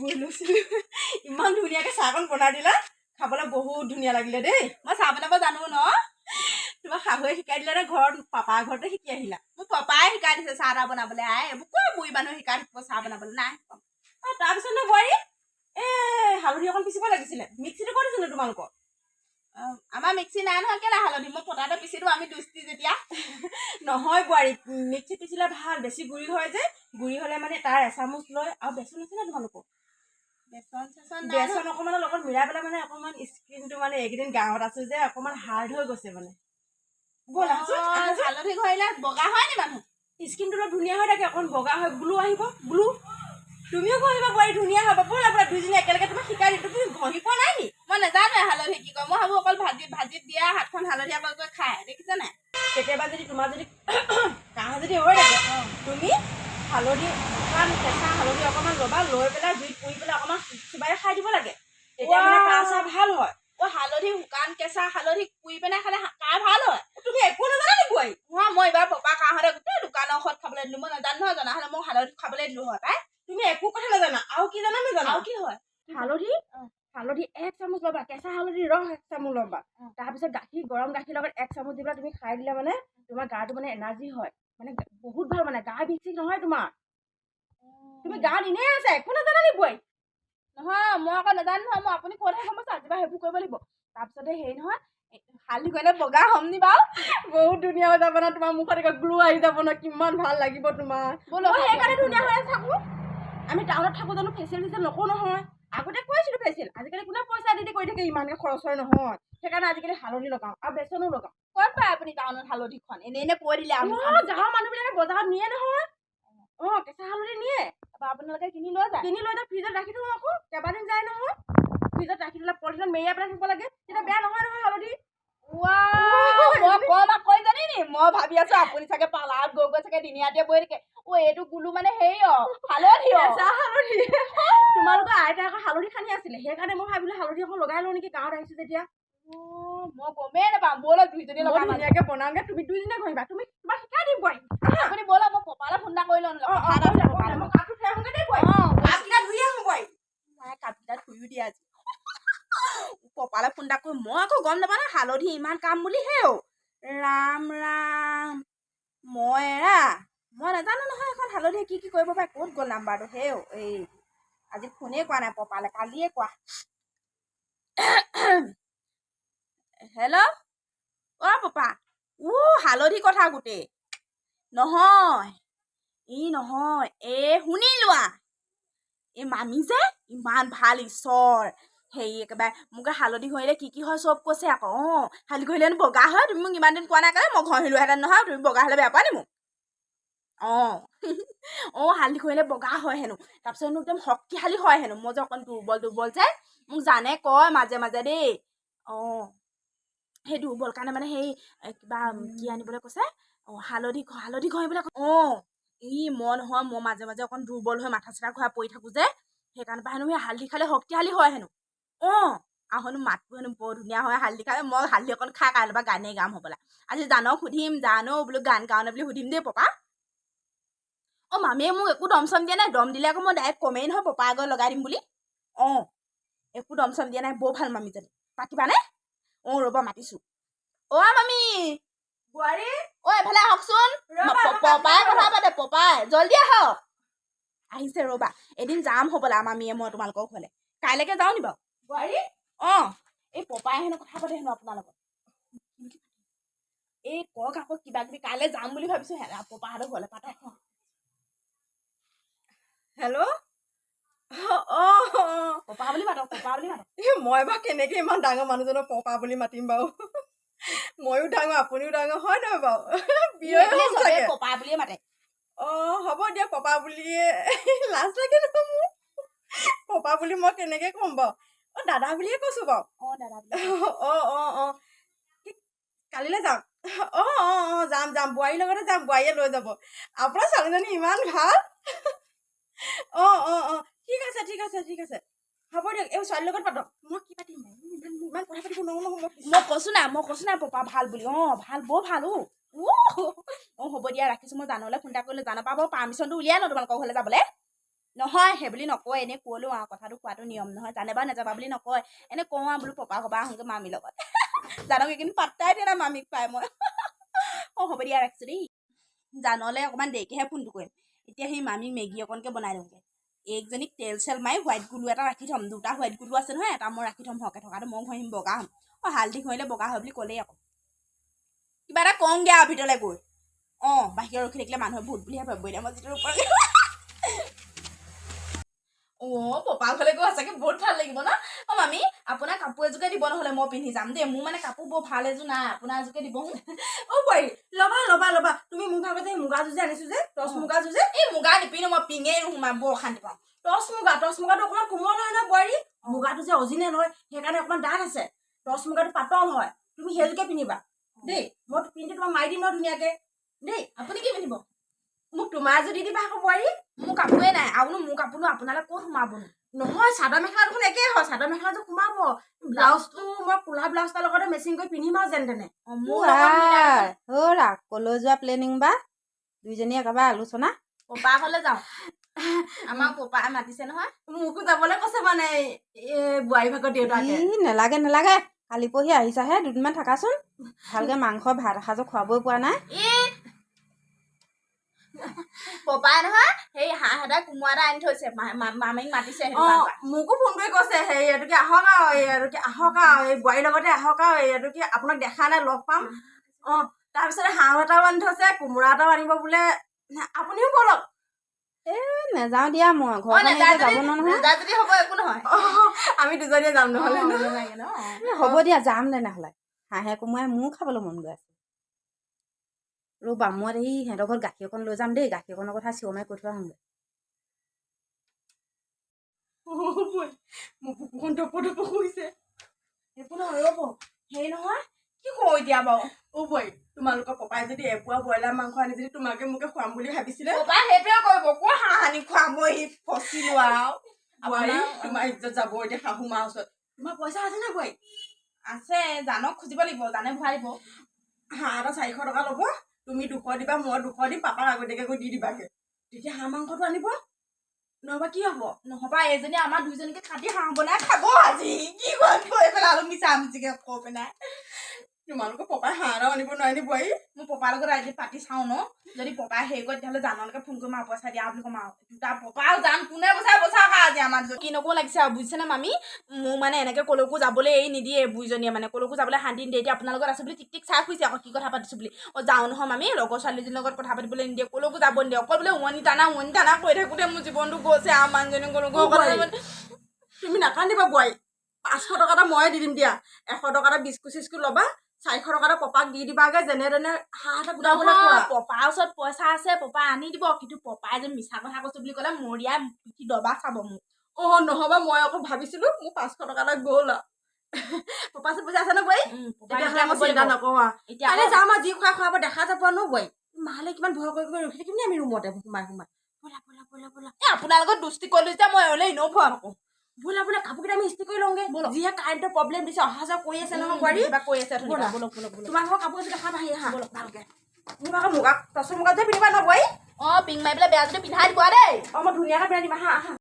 বহি লৈছিলোঁ ইমান ধুনীয়াকৈ চাহকণ বনাই দিলা খাবলৈ বহুত ধুনীয়া লাগিলে দেই মই চাহ বনাব জানো ন তোমাক শাহুৱে শিকাই দিলে নে ঘৰত পাপাৰ ঘৰতে শিকি আহিলা মোক পাপাই শিকাই দিছে চাহ তাহ বনাবলৈ আই এইবোৰ কোৱা বুঢ়ী মানুহ শিকাই দিব চাহ বনাবলৈ নাই তাৰপিছত ন বোৱাৰী হালধি অকণ পিচিব লাগিছিলে মিক্সিটো ক'ত আছিলে তোমালোকৰ আমাৰ মিক্সি নাই নহয় কেলে হালধি মই পটাতে পিচি দিওঁ আমি দুষ্টি যেতিয়া নহয় বোৱাৰী মিক্সিত পিচিলে ভাল বেছি গুড়ি হয় যে গুড়ি হ'লে মানে তাৰ এচামুচ লৈ আৰু বেচন আছে নে তোমালোকৰ বেচন অকণমানৰ লগত মিলাই পেলাই মানে অকণমান স্কিনটো মানে এইকেইদিন গাঁৱত আছো যে অকণমান হাৰ্ড হৈ গৈছে মানে হালধি ঘঁহিলে বগা হয় নি মানুহ স্কিনটো অলপ ধুনীয়া হৈ থাকে অকণ বগা হয় গ্লো আহিব গ্লো তুমিও ঘঁহিবা বোৱাৰী ধুনীয়া হ'ব ব'লা বোলা দুইজনী একেলগে তোমাক শিকাই দিম তুমি ঘঁহি পোৱা নাই নি মই নাজানো হালধি কি কয় মই ভাবোঁ অকল ভাজিত দিয়া হাতখন হালধীয়া কৰি খাই দেখিছে নাই কেতিয়াবা যদি তোমাৰ যদি কাহ যদি হৈ থাকে তুমি হালধি অকণমান কেঁচা হালধি অকণমান ল'বা লৈ পেলাই জুইত পুৰি পেলাই অকণমান চুবাই খাই দিব লাগে তেতিয়া মানে কাহ চাহ ভাল হয় হালধি শুকান কেঁচা হালধি পুৰি পেলাই খালে কাহ ভাল হয় তুমি একো নাজানা নি বোৱাৰী মই এইবাৰ পপা কাহঁতে গোটেই দোকানৰ ঔষধ খাবলৈ দিলোঁ মই নাজানো নহয় জনা হ'লে মই হালধি খাবলৈ দিলোঁ হয় পাই তুমি একো কথা নাজানা আৰু কি জানা নাজানা আৰু কি হয় হালধি 1 চামুচ ল'বা কেঁচা হালধি ৰস 1 চামুচ ল'বা তাৰপিছত গৰম গাখীৰ লগত 1 চামুচ দি পেলাই তুমি খাই দিলে মানে তোমাৰ গাটো মানে এনাৰ্জি হয় মানে বহুত ভাল মানে গা বিষ নহয় তোমাৰ তুমি গাত এনেই আছে একো নাজানা নি বোৱাৰী নহয় মই আকৌ নাজানো নহয় মই আপুনি ক'তহে গম পাইছোঁ আজিবা সেইবোৰ কৰিব লাগিব তাৰপিছতে হেৰি নহয় হালধি কৰিলে বগা হ'ম নি বাৰু বহুত ধুনীয়া হৈ যাব ন তোমাৰ মুখত একে গ্লো আহি যাব ন কিমান ভাল লাগিব তোমাৰ সেইকাৰণে ধুনীয়া হৈ থাকো আমি টাউনত থাকো জানো ফেচিয়েল নকৰো নহয় আগতে কৰিছিলো ফেচিয়েল আজিকালি কোনে পইচা দি কৰি থাকে ইমানকে খৰচ হয় নহয় সেইকাৰণে আজিকালি হালধি লগাওঁ আৰু বেচনো লগাওঁ ক'ত পায় আপুনি টাউনত হালধিখন এনেই কৈ দিলে গাঁৱৰ মানুহবিলাকে বজাৰত নিয়ে নহয় কেঁচা হালধি নিয়ে আপোনালোকে কিনি লৈ যায় ফ্ৰিজত ৰাখি থওঁ আকৌ কেইবাদিন যায় নহয় ফ্ৰিজত ৰাখি থ'লে পলিথিনত মেৰিয়াই পেলাই থ'ব লাগে তেতিয়া বেয়া নহয় নহয় হালধি মই জানি নি মই ভাবি আছো আপুনি চাগে পালাত গৈ চাগে দিনীয়াতে বহি থাকে এইটো গুলো মানে হেৰি হালধি তোমালোকৰ আইতাই আকৌ হালধি খানি আছিলে সেইকাৰণে মই ভাবিলো হালধি এখন লগাই লওঁ নেকি গাঁৱত আহিছো যেতিয়া মই গমেই নাপাম ব'লা দুইজনী লগাই ধুনীয়াকে বনাওঁগে তুমি দুইজনীয়ে ঘঁহিবা তুমি তোমাক শিকাই দিম বোৱাৰী আপুনি ব'লা মই পপালে ফোন এটা কৰি লওঁ কাপকেইটা ধুইও দিয়া আজি পপালে ফোন এটা কৰি মই আকৌ গম নাপাওঁ হালধি ইমান কাম বুলি হেও ৰাম ৰাম মই নাজানো নহয় এখন হালধি কি কৰিব পাৰে ক'ত গ'ল নাম্বাৰটো হেও এই আজি ফোনেই কৰা নাই পপালে কালিয়ে কোৱা হেল্ল' পপা হালধি কথা গোটেই নহয় শুনি লোৱা এই মামী যে ইমান ভাল ঈশ্বৰ হেৰি একেবাৰে মোক হালধি ঘঁহিলে কি হয় চব কৈছে আকৌ হালধি ঘঁহিলেনো বগা হয় তুমি মোক ইমান দিন কোৱা নাই কাৰণে মই ঘঁহিলোহেঁতেন নহয় তুমি বগা হ'লে বেয়া পোৱা নি মোক হালধি ঘঁহিলে বগা হয় হেনো তাৰপিছত হেনো একদম শক্তিশালী হয় হেনো মই যে অকণ দুৰ্বল যে মোক জানে কয় মাজে মাজে দেই সেই দুৰ্বল কাৰণে মানে সেই কিবা কি আনিবলৈ কৈছে হালধি ঘঁহিবলৈ মই নহয় মই মাজে মাজে অকণ দুৰ্বল হৈ মাথা চাথা ঘূৰাই পৰি থাকোঁ যে সেইকাৰণে পৰা হেনো সেই হালধি খালে শক্তিশালী হয় হেনো আৰু হেনো মাতটো হেনো বৰ ধুনীয়া হয় হালধি খালে মই হালধি অকণ খাই কাইলৈ পৰা গানেই গাম হ'বলা আজি জানক সুধিম জানো বোলো গান গাওঁনে বুলি সুধিম দেই পপা মামীয়ে মোক একো দম চম দিয়া নাই দম দিলে আকৌ মই ডাইৰেক্ট কমেই নহয় পপা আগত লগাই দিম বুলি একো দম চম দিয়া নাই বৰ ভাল মামীজনী পাতিবানে ৰ'বা মাতিছোঁ মামী বোৱাৰী এফালে আহকচোন পপাই কথা পাতে পপাই জলদি আহক আহিছে ৰ'বা এদিন যাম হ'বলা মামীয়ে মই তোমালোকৰ ঘৰলে কাইলৈকে যাওঁ নি বাৰু বোৱাৰী এই পপাই হেনো কথা পাতে হেনো আপোনাৰ লগত এই কওক আকৌ কিবা কিবি কাইলৈ যাম বুলি ভাবিছোঁ পপাহঁতৰ ঘৰলে পাতক হেল্ল' পপা বুলি মাতক মই বাৰু কেনেকে ইমান ডাঙৰ মানুহজনক পপা বুলি মাতিম বাৰু ময়ো ডাঙৰ আপুনিও ডাঙৰ হয় নহয় বাৰু পপা বুলিয়ে মাতে হ'ব দিয়া পপা বুলিয়ে লাজ লাগে নহয় মোৰ পপা বুলি মই কেনেকে ক'ম বাৰু দাদা বুলিয়ে কৈছো বাৰু দাদা কালিলৈ যাম যাম বোৱাৰীৰ লগতে যাম বোৱাৰীয়ে লৈ যাব আপোনাৰ ছোৱালীজনী ইমান ভাল ঠিক আছে হ'ব দিয়ক এই ছোৱালীৰ লগত পাতক মই কি পাতিম ইমান কথা পাতিব নোৱাৰো নহয় মই কৈছো নাই পপা ভাল বুলি ভাল বৰ ভাল হ'ব দিয়া ৰাখিছোঁ মই জানলৈ ফোন এটা কৰিলে জানো পাব পাৰ্মিশ্যনটো উলিয়াই লওঁ তোমালোকৰ ঘৰলৈ যাবলৈ নহয় সেইবুলি নকয় এনেই ক'লো আৰু কথাটো কোৱাটো নিয়ম নহয় জানে বা নাযাবা বুলি নকয় এনেই কওঁ আৰু বোলো পপা কবা আহোঁগৈ মামীৰ লগত জানক এইখিনি পাত্তাই দিয়া নাই মামীক পাই মই অঁ হ'ব দিয়া ৰাখিছোঁ দেই জানলৈ অকণমান দেৰিকেহে ফোনটো কৰিম এতিয়া সেই মামীক মেগী অকণকৈ বনাই দিওঁগৈ এইজনীক তেল চেল মাৰি হোৱাইট গুলু এটা ৰাখি থ'ম 2টা হোৱাইট গুলু আছে নহয় এটা মই ৰাখি থ'ম সৰহকৈ থকাটো মই ঘঁহিম বগা হ'ম অঁ হালধি ঘঁহিলে বগা হয় বুলি ক'লেই আকৌ কিবা এটা কওঁগৈ আৰু ভিতৰলৈ গৈ অঁ বাহিৰত ৰখি থাকিলে মানুহে ভূত বুলিহে ভাবিব এতিয়া মই যিটো ওপৰত অঁ পপা ঘৰলৈ গৈ সঁচাকৈ বহুত ভাল লাগিব ন অঁ মামী আপোনাৰ কাপোৰ এযোৰকে দিব নহ'লে মই পিন্ধি যাম দেই মোৰ মানে কাপোৰ বৰ ভাল এযোৰ নাই আপোনাৰ এযোৰকে দিবচোন অ' বোৱাৰী ল'বা তুমি মোৰ ভাগত যে মুগাযোৰ যে আনিছো যে টচ মুগাযোৰ যে এই মুগা নিপিনো মই পিঙেই নোসোমাই বৰ অশান্তি পাওঁ টচ মুগাটো অকণমান কোমল হয় নহয় বোৱাৰী মুগাটো যে অৰিজিনেল হয় সেইকাৰণে অকণমান ডাঠ আছে টচ মুগাটো পাতল হয় তুমি সেইযোৰকে পিন্ধিবা দেই মই পিন্ধি তোমাক মাৰি দিম আৰু ধুনীয়াকৈ দেই আপুনি কি পিন্ধিব মোক তোমাৰ এযোৰ দি দিবা আকৌ বোৱাৰী মোৰ কাপোৰে নাই আৰুনো মোৰ কাপোৰনো আপোনালৈ ক'ত সোমাবনো নহয় চাদৰ মেখেলা দেখোন একেই হয় চাদৰ মেখেলাযোৰ সোমাব ব্লাউজটো মই কোলা ব্লাউজ এটাৰ লগতে মেচিং কৰি পিন্ধিম আৰু যেন তেনে মোৰ লগত কলৈ যোৱা প্লেনিং বা দুইজনী একেবাৰে আলোচনা পপা ঘৰলৈ যাওঁ আমাক পপাই মাতিছে নহয় মোকো যাবলৈ কৈছে মানে বোৱাৰী ভাগৰ দেউতাকে নেলাগে কালি পৰহি আহিছাহে দুদিনমান থাকাচোন ভালকে মাংস ভাত এসাঁজো খুৱাবই পোৱা নাই পপাই নহয় সেই হাঁহ এটা কোমোৰা এটা আনি থৈছে মামীক মাতিছে মোকো ফোন কৰি কৈছে হেৰি এইটোকে আহক আৰু এই বোৱাৰীৰ লগতে আহক আৰু এইটোকে আপোনাক দেখা নাই লগ পাম তাৰপিছতে হাঁহ এটাও আনি থৈছে কোমোৰা এটাও আনিব বোলে আপুনিও ব'লক নেযাওঁ দিয়া মই ঘৰ যাব নহয় যদি হ'ব একো নহয় আমি দুজনীয়ে যাম নহ'লে হ'ব দিয়া যাম তেনেহ'লে হাঁহে কোমোৰাই মোৰ খাবলৈ মন গৈ আছে ৰ'বা মই এই সিহঁতৰ ঘৰত গাখীৰ অকণ লৈ যাম দেই গাখীৰকণৰ কথা চিঞৰ মাৰি কৈ থৈ আহোঁগৈ মোৰ বুকুখন ধপ কৰিছে একো নহয় ৰ'ব হেৰি নহয় কি কওঁ এতিয়া বাৰু বোৱাৰী তোমালোকৰ পপাই যদি এপোৱা ব্ৰইলাৰ মাংস আনি যদি তোমাকে মোকে খুৱাম বুলি ভাবিছিলে পপাই সেইটোৱে কৰিব ক'ৰ হাঁহ আনি খুৱাব সি ফচিলো আৰু বোৱাৰী তোমাৰ ইজ্জত যাব এতিয়া শাহু মাৰ ওচৰত তোমাৰ পইচা আছে নে বোৱাৰী আছে জানক খুজিব লাগিব জানে ভৰাই দিব হাঁহ এটা 400 টকা ল'ব তুমি 200 দিবা মই 200 দিম পাপাক আগতীয়াকৈ গৈ দি দিবাগে তেতিয়া হাঁহ মাংসটো আনিব নহবা কি হ'ব নহবা এইজনী আমাৰ দুইজনীকে কাটি হাঁহ বনাই খাব আজি কি কৈ পেলালো মিছা মিছিকে কৈ পেলাই তোমালোকৰ পপাই হাঁহ এটাও আনিব নোৱাৰি বোৱাৰী মোৰ পপাৰ লগত আজি পাতি চাওঁ ন যদি পপাই হেৰি কৰে তেতিয়াহ'লে জানলৈকে ফোন কৰিম আৰু পইচা দিয়া বুলি ক'ম আৰু দুটা পপাও যাম কোনে বচাওক আজি আমাৰ কি নকৌ লাগিছে আৰু বুজিছেনে মামী মোক মানে এনেকৈ ক'লৈকো যাবলৈ এৰি নিদিয়ে বুইজনীয়ে মানে ক'লৈকো যাবলৈ শান্তি নিদিয়ে এতিয়া আপোনাৰ লগত আছে বুলি টিক চাই ফুৰিছে আকৌ কি কথা পাতিছোঁ বুলি যাওঁ নহয় মামী লগৰ ছোৱালীজনীৰ লগত কথা পাতিবলৈ নিদিয়ে ক'লৈকো যাব নিদিয়ে অকল বোলে উমনি টানা কৈ থাকোঁতে মোৰ জীৱনটো গৈছে আৰু মানুহজনী ক'লৈকো তুমি নাকান্দিবা বোৱাৰী 500 টকা এটা ময়ে দি দিম দিয়া 100 টকা এটা বিস্কুট চিস্কুট ল'বা 400 টকা এটা পপাক দি দিবাগে যেনে তেনে হাঁহ এটা গোটাবলৈ কোৱা পপাৰ ওচৰত পইচা আছে পপা আনি দিব কিন্তু পপাই যে মিছা কথা কৈছো বুলি ক'লে মৰিয়াই পিঠি দবা চাব মোক নহবা মই আকৌ ভাবিছিলো মোৰ 500 টকা এটা গ'ল আৰু পপা ওচৰত পইচা আছে ন বোৱাৰী তেতিয়াহ'লে মই চিন্তা নকৰোঁ এতিয়া যাম আৰু যি খুৱাব দেখা যাব ন বোৱাৰী মালে কিমান ভয় কৰি ৰখি থাকিম নে আমি ৰুমতে সোমাই ব'লা আপোনাৰ লগত দুষ্টি কৰিলো যেতিয়া মই হ'লে এনেও ভয় নকৰোঁ ব'লা কাপোৰকেইটা আমি ইস্ত্ৰি কৰি লওঁগে যিহে কাৰেণ্টৰ প্ৰব্লেম দিছে অহা যোৱা কৰি আছে নহয় বোৱাৰী কৈ আছে তোমালোকৰ কাপোৰ এযোৰ দেখাবা আহি আহা ভালকে মোৰ আকৌ মুগা টচৰ মুগা যে পিন্ধিবা ন বোৱাৰী পিং মাৰি পেলাই বেয়া যদি পিন্ধাই দিব দেই মই ধুনীয়াকৈ পিন্ধাই দিম আহা